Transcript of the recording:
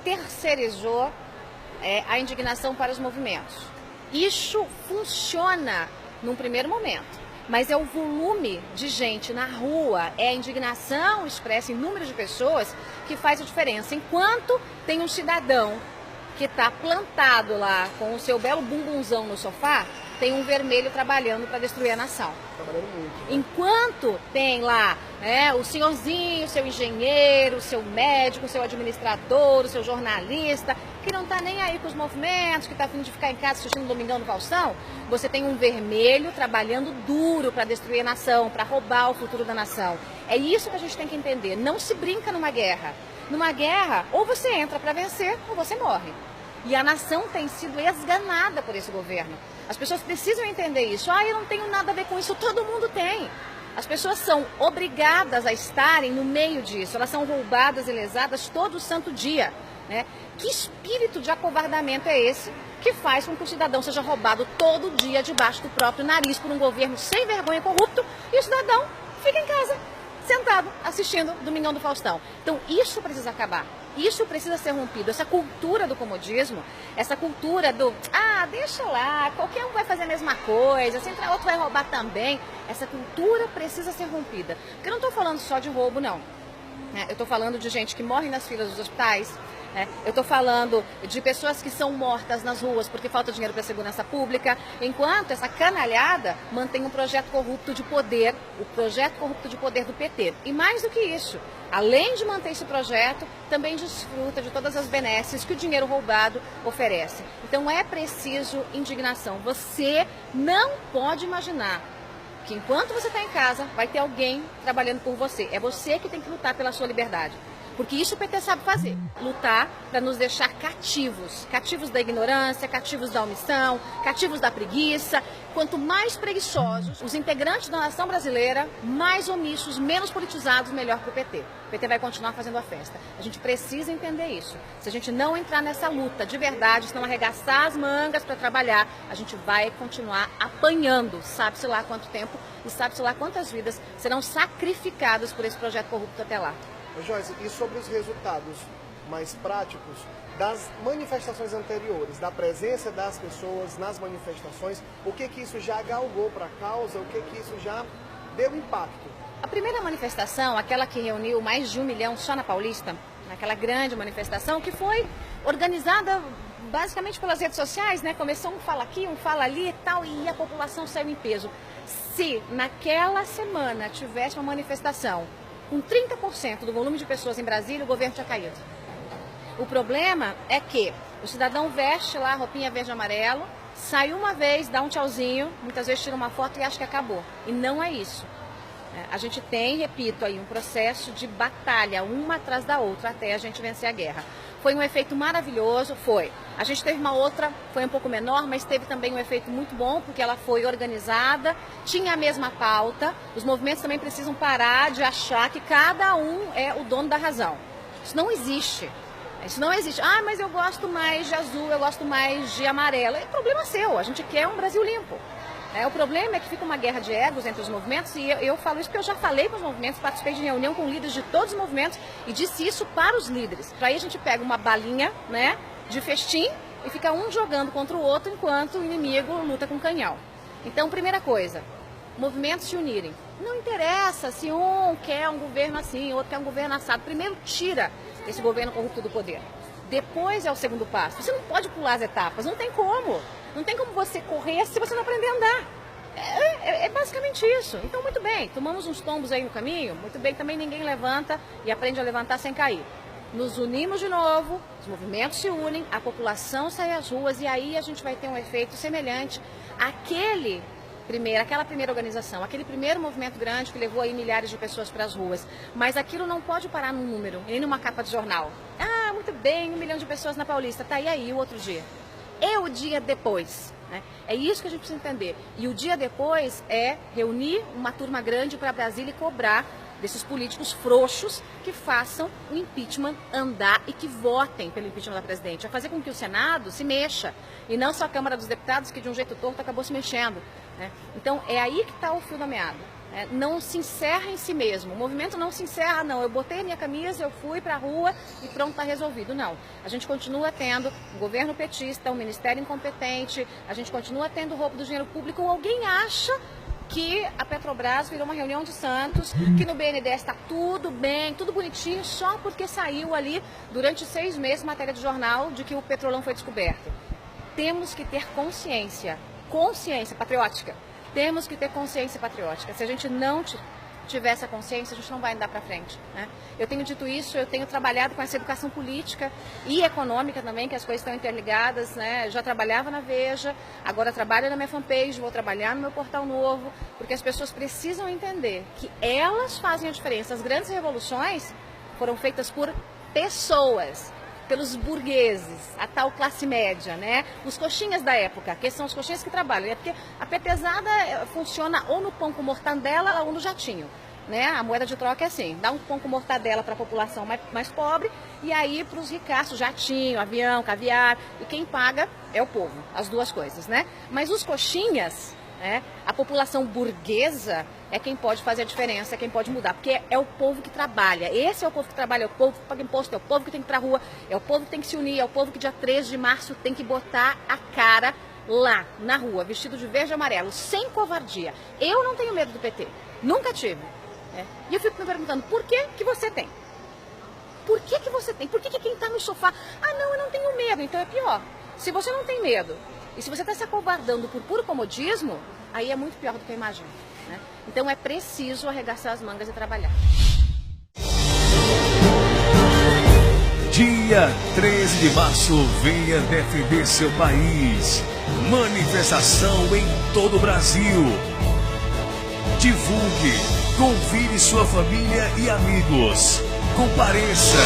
terceirizou a indignação para os movimentos. Isso funciona num primeiro momento, mas é o volume de gente na rua, é a indignação expressa em número de pessoas que faz a diferença. Enquanto tem um cidadão que está plantado lá com o seu belo bumbunzão no sofá, tem um vermelho trabalhando para destruir a nação. Trabalhando muito. Né? Enquanto tem lá o senhorzinho, o seu engenheiro, o seu médico, o seu administrador, o seu jornalista, que não está nem aí com os movimentos, que está a fim de ficar em casa assistindo o Domingão do Faustão, você tem um vermelho trabalhando duro para destruir a nação, para roubar o futuro da nação. É isso que a gente tem que entender. Não se brinca numa guerra. Numa guerra, ou você entra para vencer, ou você morre. E a nação tem sido esganada por esse governo. As pessoas precisam entender isso. Eu não tenho nada a ver com isso. Todo mundo tem. As pessoas são obrigadas a estarem no meio disso. Elas são roubadas e lesadas todo santo dia. Né? Que espírito de acovardamento é esse que faz com que o cidadão seja roubado todo dia debaixo do próprio nariz por um governo sem vergonha e corrupto e o cidadão fica em casa, sentado, assistindo Domingão do Faustão. Então isso precisa acabar. Isso precisa ser rompido. Essa cultura do comodismo, essa cultura do, deixa lá, qualquer um vai fazer a mesma coisa, se entrar outro vai roubar também. Essa cultura precisa ser rompida. Porque eu não estou falando só de roubo, não. Eu estou falando de gente que morre nas filas dos hospitais. Eu estou falando de pessoas que são mortas nas ruas porque falta dinheiro para a segurança pública, enquanto essa canalhada mantém um projeto corrupto de poder, o projeto corrupto de poder do PT. E mais do que isso, além de manter esse projeto, também desfruta de todas as benesses que o dinheiro roubado oferece. Então é preciso indignação. Você não pode imaginar que enquanto você está em casa, vai ter alguém trabalhando por você. É você que tem que lutar pela sua liberdade. Porque isso o PT sabe fazer, lutar para nos deixar cativos, cativos da ignorância, cativos da omissão, cativos da preguiça. Quanto mais preguiçosos os integrantes da nação brasileira, mais omissos, menos politizados, melhor para o PT. O PT vai continuar fazendo a festa. A gente precisa entender isso. Se a gente não entrar nessa luta de verdade, se não arregaçar as mangas para trabalhar, a gente vai continuar apanhando, sabe-se lá quanto tempo e sabe-se lá quantas vidas serão sacrificadas por esse projeto corrupto até lá. Joyce, e sobre os resultados mais práticos das manifestações anteriores, da presença das pessoas nas manifestações, o que isso já galgou para a causa, o que isso já deu impacto? A primeira manifestação, aquela que reuniu mais de 1 milhão só na Paulista, naquela grande manifestação que foi organizada basicamente pelas redes sociais, né? Começou um fala aqui, um fala ali e tal, e a população saiu em peso. Se naquela semana tivesse uma manifestação com 30% do volume de pessoas em Brasília, o governo tinha caído. O problema é que o cidadão veste lá a roupinha verde e amarelo, sai uma vez, dá um tchauzinho, muitas vezes tira uma foto e acha que acabou. E não é isso. A gente tem, repito, aí um processo de batalha, uma atrás da outra, até a gente vencer a guerra. Foi um efeito maravilhoso, foi. A gente teve uma outra, foi um pouco menor, mas teve também um efeito muito bom, porque ela foi organizada, tinha a mesma pauta. Os movimentos também precisam parar de achar que cada um é o dono da razão. Isso não existe. Isso não existe. Mas eu gosto mais de azul, eu gosto mais de amarelo. É problema seu, a gente quer um Brasil limpo. O problema é que fica uma guerra de egos entre os movimentos e eu falo isso porque eu já falei com os movimentos, participei de reunião com líderes de todos os movimentos e disse isso para os líderes. Para aí a gente pega uma balinha, de festim e fica um jogando contra o outro enquanto o inimigo luta com canhão. Então, primeira coisa, movimentos se unirem. Não interessa se um quer um governo assim, outro quer um governo assado. Primeiro tira esse governo corrupto do poder. Depois é o segundo passo. Você não pode pular as etapas, não tem como. Não tem como você correr se você não aprender a andar. É basicamente isso. Então, muito bem, tomamos uns tombos aí no caminho, muito bem, também ninguém levanta e aprende a levantar sem cair. Nos unimos de novo, os movimentos se unem, a população sai às ruas e aí a gente vai ter um efeito semelhante àquela primeira organização, aquele primeiro movimento grande que levou aí milhares de pessoas para as ruas. Mas aquilo não pode parar num número, nem numa capa de jornal. Muito bem, 1 milhão de pessoas na Paulista, tá, e aí o outro dia? É o dia depois. É isso que a gente precisa entender. E o dia depois é reunir uma turma grande para Brasília e cobrar desses políticos frouxos que façam o impeachment andar e que votem pelo impeachment da presidente. É fazer com que o Senado se mexa e não só a Câmara dos Deputados que de um jeito torto acabou se mexendo. Então é aí que está o fio da meada. não se encerra em si mesmo. O movimento não se encerra, não. Eu botei a minha camisa, eu fui para a rua e pronto, está resolvido. Não. A gente continua tendo um governo petista, um ministério incompetente, a gente continua tendo roubo do dinheiro público. Ou alguém acha que a Petrobras virou uma reunião de santos, que no BNDES está tudo bem, tudo bonitinho, só porque saiu ali durante 6 meses matéria de jornal de que o petrolão foi descoberto. Temos que ter consciência patriótica. Temos que ter consciência patriótica. Se a gente não tiver essa consciência, a gente não vai andar para frente, né? Eu tenho dito isso, eu tenho trabalhado com essa educação política e econômica também, que as coisas estão interligadas, né? Já trabalhava na Veja, agora trabalho na minha fanpage, vou trabalhar no meu portal novo, porque as pessoas precisam entender que elas fazem a diferença. As grandes revoluções foram feitas por pessoas, pelos burgueses, a tal classe média, né? Os coxinhas da época, que são os coxinhas que trabalham, porque a petezada funciona ou no pão com mortadela ou no jatinho, né? A moeda de troca é assim, dá um pão com mortadela para a população mais pobre e aí para os ricaços, jatinho, avião, caviar, e quem paga é o povo, as duas coisas, né? Mas os coxinhas, né? A população burguesa é quem pode fazer a diferença, é quem pode mudar, porque é o povo que trabalha. Esse é o povo que trabalha, é o povo que paga imposto, é o povo que tem que ir pra rua, é o povo que tem que se unir, é o povo que dia 13 de março tem que botar a cara lá, na rua, vestido de verde e amarelo, sem covardia. Eu não tenho medo do PT, nunca tive. Né? E eu fico me perguntando, por que que você tem? Por que que você tem? Por que que quem tá no sofá, não, eu não tenho medo, então é pior. Se você não tem medo, e se você está se acovardando por puro comodismo, aí é muito pior do que eu imagino. Né? Então é preciso arregaçar as mangas e trabalhar. Dia 13 de março, venha defender seu país. Manifestação em todo o Brasil. Divulgue, convide sua família e amigos. Compareça.